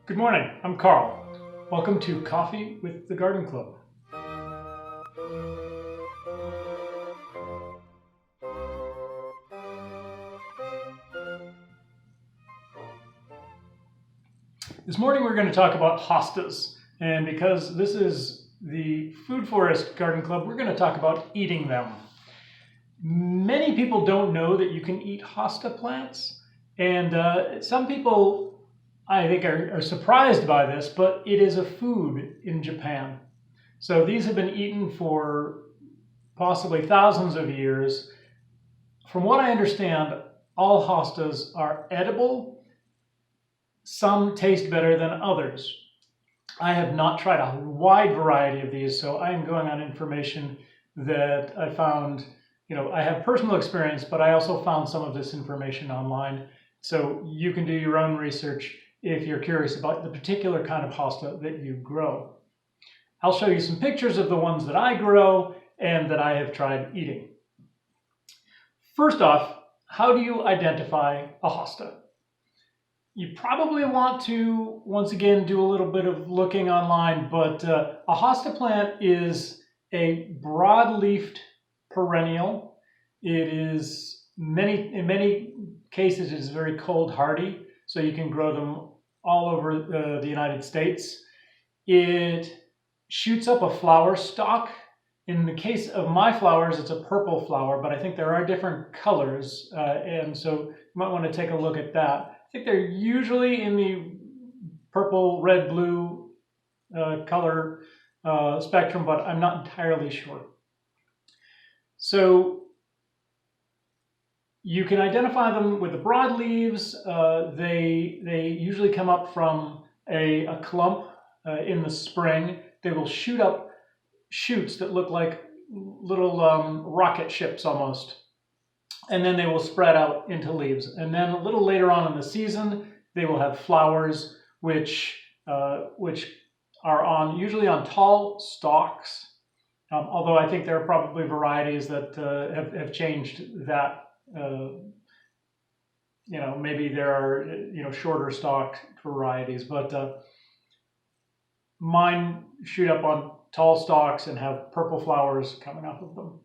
Good morning, I'm Carl. Welcome to Coffee with the Garden Club. This morning we're going to talk about hostas, and because this is the Food Forest Garden Club, we're going to talk about eating them. Many people don't know that you can eat hosta plants, and some people, I think, are surprised by this, but it is a food in Japan. So these have been eaten for possibly thousands of years. From what I understand, all hostas are edible. Some taste better than others. I have not tried a wide variety of these, so I am going on information that I found. I have personal experience, but I also found some of this information online. So you can do your own research if you're curious about the particular kind of hosta that you grow. I'll show you some pictures of the ones that I grow and that I have tried eating. First off, how do you identify a hosta? You probably want to, once again, do a little bit of looking online, but a hosta plant is a broad-leafed perennial. It is in many cases, it is very cold hardy, so you can grow them all over the United States. It shoots up a flower stalk. In the case of my flowers, it's a purple flower, but I think there are different colors, and so you might want to take a look at that. I think they're usually in the purple, red, blue color spectrum, but I'm not entirely sure. So you can identify them with the broad leaves. They usually come up from a clump in the spring. They will shoot up shoots that look like little rocket ships almost. And then they will spread out into leaves. And then a little later on in the season, they will have flowers which are usually on tall stalks. Although I think there are probably varieties that have changed that. Maybe there are shorter stalked varieties, but mine shoot up on tall stalks and have purple flowers coming off of them.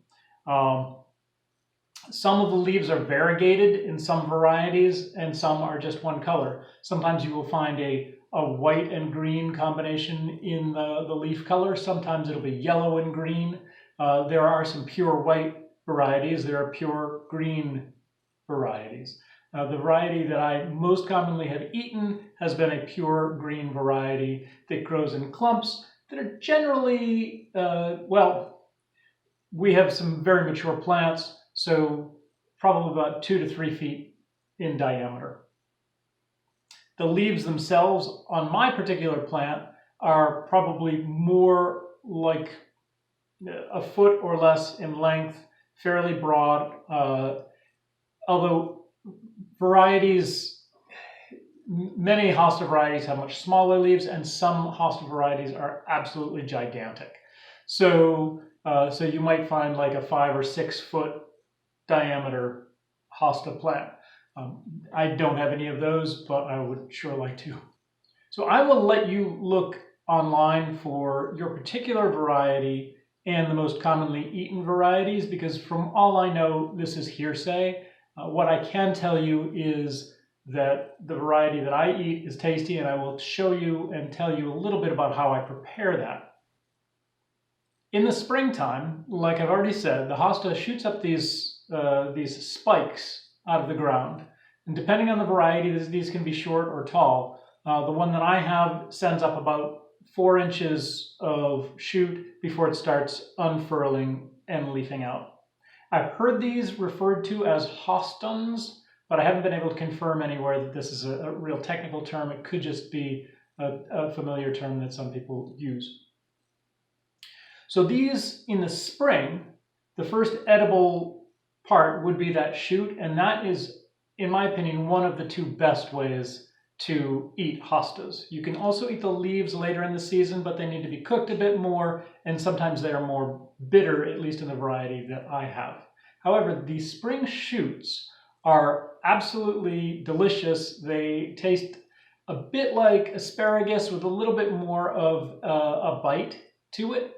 Some of the leaves are variegated in some varieties, and some are just one color. Sometimes you will find a white and green combination in the leaf color. Sometimes it'll be yellow and green. There are some pure white varieties. There are pure green varieties. The variety that I most commonly have eaten has been a pure green variety that grows in clumps that are generally, we have some very mature plants, so probably about 2 to 3 feet in diameter. The leaves themselves on my particular plant are probably more like a foot or less in length, fairly broad, although many hosta varieties have much smaller leaves, and some hosta varieties are absolutely gigantic. So you might find like a 5 or 6 foot diameter hosta plant. I don't have any of those, but I would sure like to. So I will let you look online for your particular variety and the most commonly eaten varieties, because from all I know, this is hearsay. What I can tell you is that the variety that I eat is tasty, and I will show you and tell you a little bit about how I prepare that. In the springtime, like I've already said, the hosta shoots up these spikes out of the ground. And depending on the variety, these can be short or tall. The one that I have sends up about 4 inches of shoot before it starts unfurling and leafing out. I've heard these referred to as hostons, but I haven't been able to confirm anywhere that this is a real technical term. It could just be a familiar term that some people use. So these, in the spring, the first edible part would be that shoot, and that is, in my opinion, one of the 2 best ways to eat hostas. You can also eat the leaves later in the season, but they need to be cooked a bit more, and sometimes they are more bitter, at least in the variety that I have. However, the spring shoots are absolutely delicious. They taste a bit like asparagus with a little bit more of a bite to it.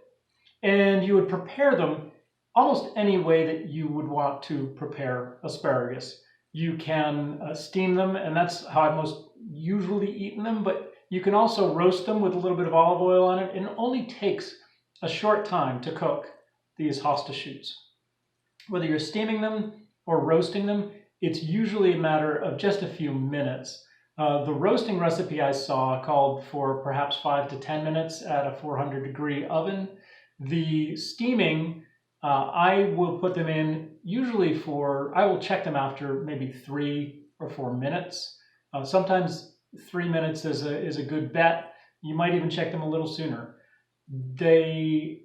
And you would prepare them almost any way that you would want to prepare asparagus. You can steam them, and that's how I've most usually eaten them, but you can also roast them with a little bit of olive oil on it, and it only takes a short time to cook these hosta shoots. Whether you're steaming them or roasting them, it's usually a matter of just a few minutes. The roasting recipe I saw called for perhaps 5 to 10 minutes at a 400-degree oven. The steaming, I will put them in usually I will check them after maybe 3 or 4 minutes. Sometimes 3 minutes is a good bet. You might even check them a little sooner. They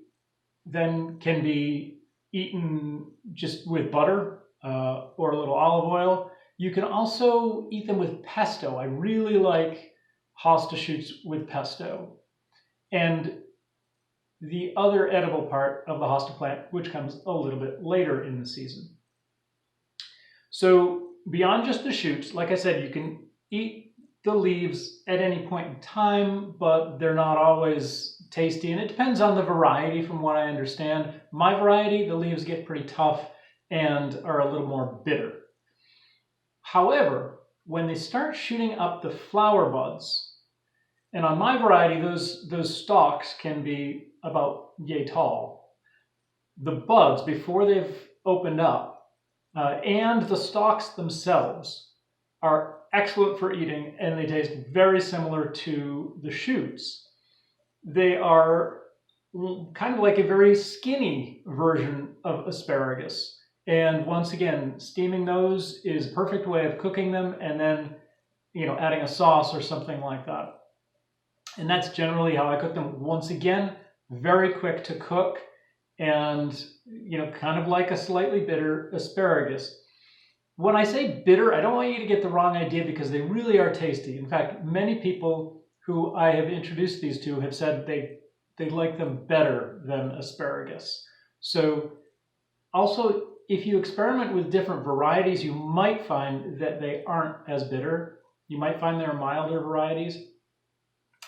then can be eaten just with butter or a little olive oil. You can also eat them with pesto. I really like hosta shoots with pesto. And the other edible part of the hosta plant, which comes a little bit later in the season. So beyond just the shoots, like I said, you can eat the leaves at any point in time, but they're not always tasty, and it depends on the variety from what I understand. My variety, the leaves get pretty tough and are a little more bitter. However, when they start shooting up the flower buds, and on my variety, those stalks can be about yay tall. The buds, before they've opened up, and the stalks themselves are excellent for eating, and they taste very similar to the shoots. They are kind of like a very skinny version of asparagus. And once again, steaming those is a perfect way of cooking them, and then, adding a sauce or something like that. And that's generally how I cook them. Once again, very quick to cook, and kind of like a slightly bitter asparagus. When I say bitter, I don't want you to get the wrong idea, because they really are tasty. In fact, many people who I have introduced these to have said they like them better than asparagus. So also, if you experiment with different varieties, you might find that they aren't as bitter. You might find there are milder varieties.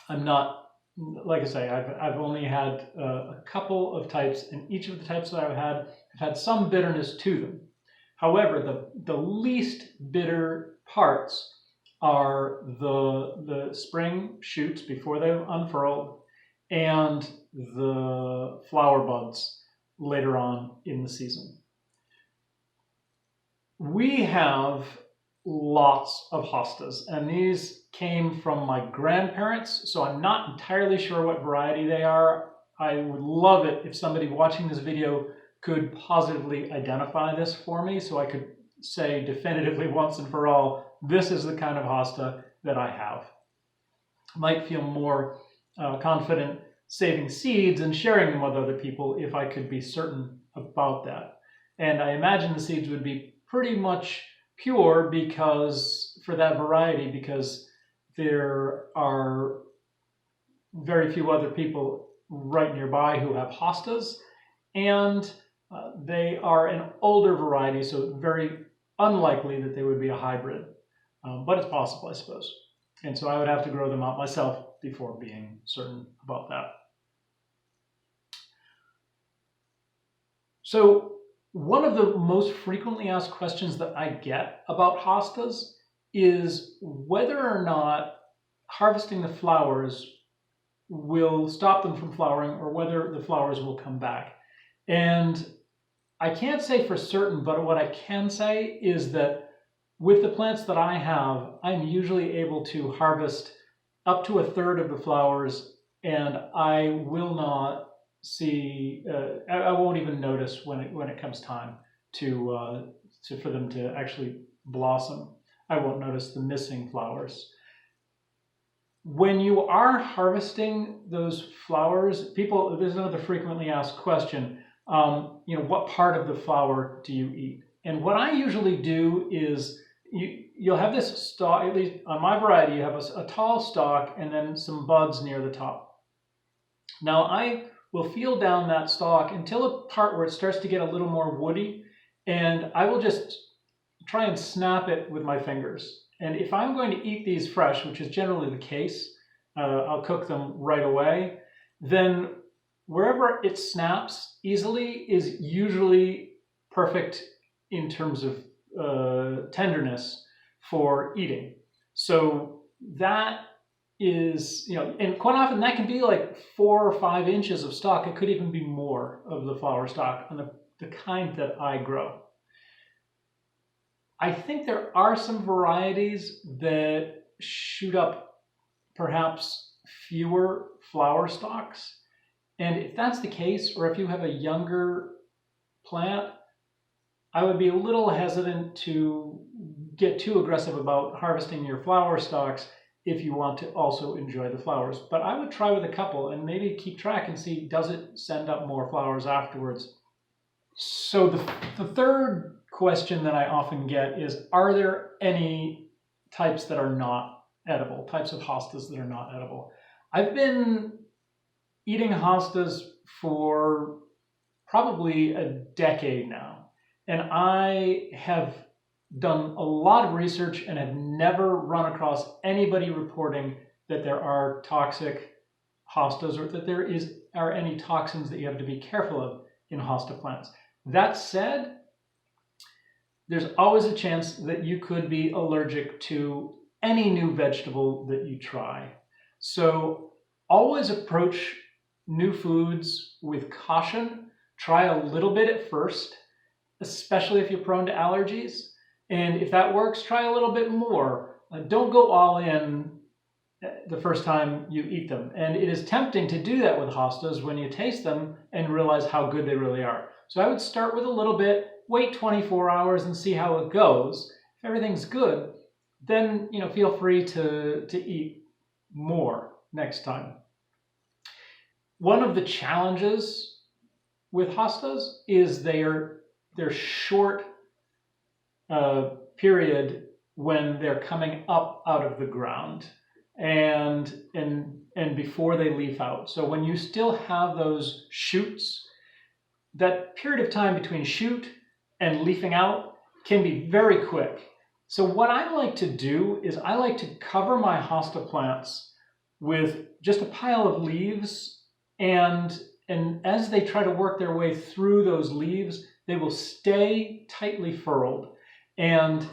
I'm not, like I say, I've only had a couple of types, and each of the types that I've had some bitterness to them. However, the least bitter parts are the spring shoots before they've unfurled, and the flower buds later on in the season. We have lots of hostas, and these came from my grandparents, so I'm not entirely sure what variety they are. I would love it if somebody watching this video could positively identify this for me, so I could say definitively once and for all, this is the kind of hosta that I have. I might feel more confident saving seeds and sharing them with other people if I could be certain about that. And I imagine the seeds would be pretty much pure for that variety, because there are very few other people right nearby who have hostas, and they are an older variety, so very unlikely that they would be a hybrid, but it's possible, I suppose. And so I would have to grow them out myself before being certain about that. So one of the most frequently asked questions that I get about hostas is whether or not harvesting the flowers will stop them from flowering, or whether the flowers will come back. And I can't say for certain, but what I can say is that with the plants that I have, I'm usually able to harvest up to a third of the flowers, and I will not see, I won't even notice when it comes time for them to actually blossom. I won't notice the missing flowers. When you are harvesting those flowers, there's another frequently asked question, what part of the flower do you eat? And what I usually do is, you'll have this stalk, at least on my variety, you have a tall stalk and then some buds near the top. Now I will feel down that stalk until a part where it starts to get a little more woody, and I will just try and snap it with my fingers. And if I'm going to eat these fresh, which is generally the case, I'll cook them right away, then wherever it snaps easily is usually perfect in terms of tenderness for eating. So that is, and quite often that can be like 4 or 5 inches of stalk. It could even be more of the flower stalk on the kind that I grow. I think there are some varieties that shoot up perhaps fewer flower stalks. And if that's the case, or if you have a younger plant, I would be a little hesitant to get too aggressive about harvesting your flower stalks if you want to also enjoy the flowers. But I would try with a couple and maybe keep track and see, does it send up more flowers afterwards? So the third question that I often get is, are there any types that are not edible, types of hostas that are not edible? I've been eating hostas for probably a decade now, and I have done a lot of research and have never run across anybody reporting that there are toxic hostas or that there are any toxins that you have to be careful of in hosta plants. That said, there's always a chance that you could be allergic to any new vegetable that you try. So always approach new foods with caution. Try a little bit at first, especially if you're prone to allergies. And if that works, try a little bit more. Don't go all in the first time you eat them. And it is tempting to do that with hostas when you taste them and realize how good they really are. So I would start with a little bit, wait 24 hours and see how it goes. If everything's good, then feel free to eat more next time. One of the challenges with hostas is their short period when they're coming up out of the ground and before they leaf out. So when you still have those shoots, that period of time between shoot and leafing out can be very quick. So what I like to do is I like to cover my hosta plants with just a pile of leaves, and as they try to work their way through those leaves, they will stay tightly furrowed, and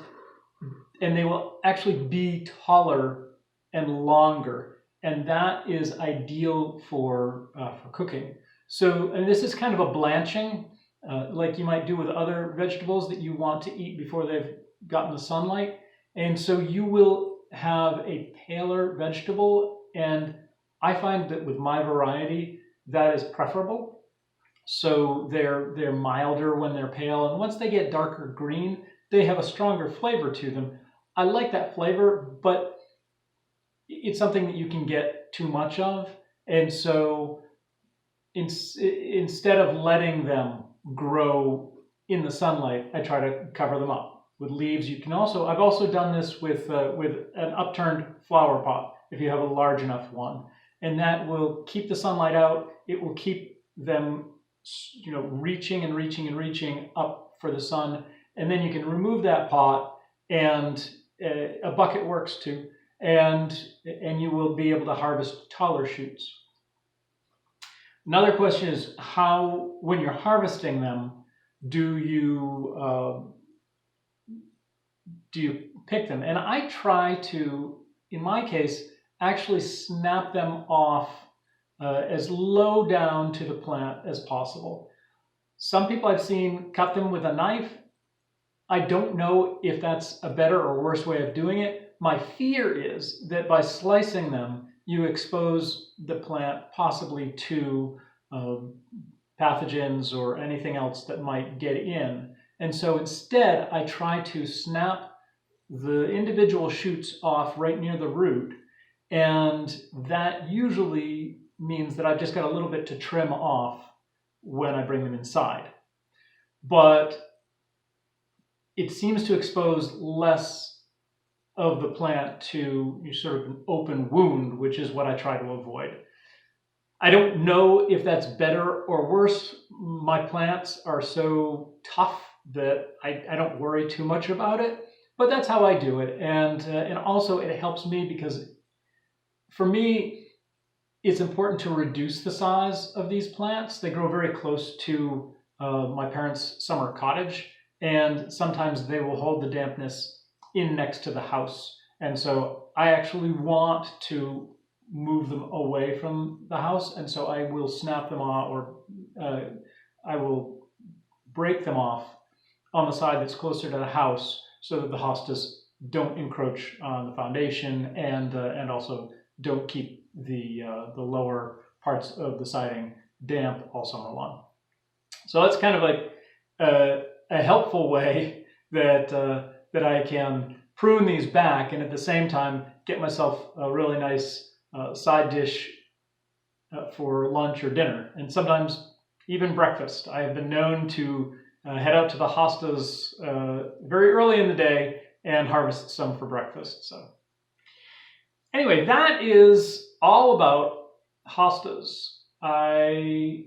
they will actually be taller and longer, and that is ideal for cooking. So, and this is kind of a blanching, like you might do with other vegetables that you want to eat before they've gotten the sunlight. And so you will have a paler vegetable, and I find that with my variety, that is preferable. So they're milder when they're pale, and once they get darker green, they have a stronger flavor to them. I like that flavor, but it's something that you can get too much of, and so instead of letting them grow in the sunlight, I try to cover them up with leaves. I've also done this with an upturned flower pot, if you have a large enough one, and that will keep the sunlight out. It will keep them, reaching and reaching and reaching up for the sun, and then you can remove that pot, and a bucket works too, and you will be able to harvest taller shoots. Another question is, how, when you're harvesting them, do you pick them? And I try to, in my case, actually snap them off as low down to the plant as possible. Some people I've seen cut them with a knife. I don't know if that's a better or worse way of doing it. My fear is that by slicing them, you expose the plant possibly to pathogens or anything else that might get in. And so instead, I try to snap the individual shoots off right near the root. And that usually means that I've just got a little bit to trim off when I bring them inside. But it seems to expose less of the plant to sort of an open wound, which is what I try to avoid. I don't know if that's better or worse. My plants are so tough that I don't worry too much about it. But that's how I do it, and also it helps me because for me, it's important to reduce the size of these plants. They grow very close to my parents' summer cottage, and sometimes they will hold the dampness in next to the house. And so I actually want to move them away from the house, and so I will snap them off, or I will break them off on the side that's closer to the house so that the hostas don't encroach on the foundation and also don't keep the lower parts of the siding damp all summer long. So that's kind of like a helpful way that I can prune these back and at the same time get myself a really nice side dish for lunch or dinner, and sometimes even breakfast. I have been known to head out to the hostas very early in the day and harvest some for breakfast. So anyway, that is all about hostas. I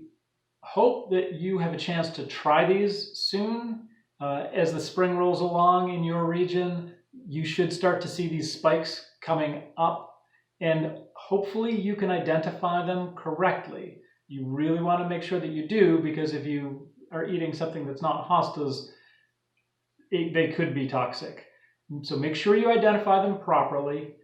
hope that you have a chance to try these soon. As the spring rolls along in your region, you should start to see these spikes coming up, and hopefully you can identify them correctly. You really want to make sure that you do, because if you are eating something that's not hostas, they could be toxic. So make sure you identify them properly.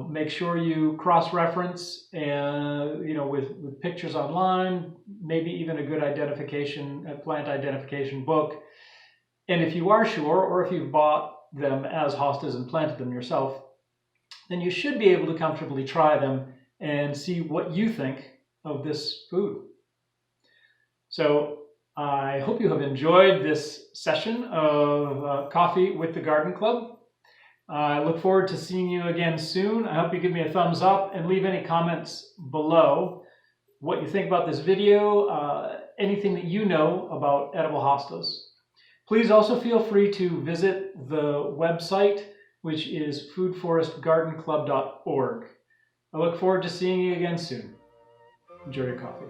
Make sure you cross-reference with pictures online, maybe even a good plant identification book. And if you are sure, or if you've bought them as hostas and planted them yourself, then you should be able to comfortably try them and see what you think of this food. So I hope you have enjoyed this session of Coffee with the Garden Club. I look forward to seeing you again soon. I hope you give me a thumbs up and leave any comments below what you think about this video, anything that you know about edible hostas. Please also feel free to visit the website, which is foodforestgardenclub.org. I look forward to seeing you again soon. Enjoy your coffee.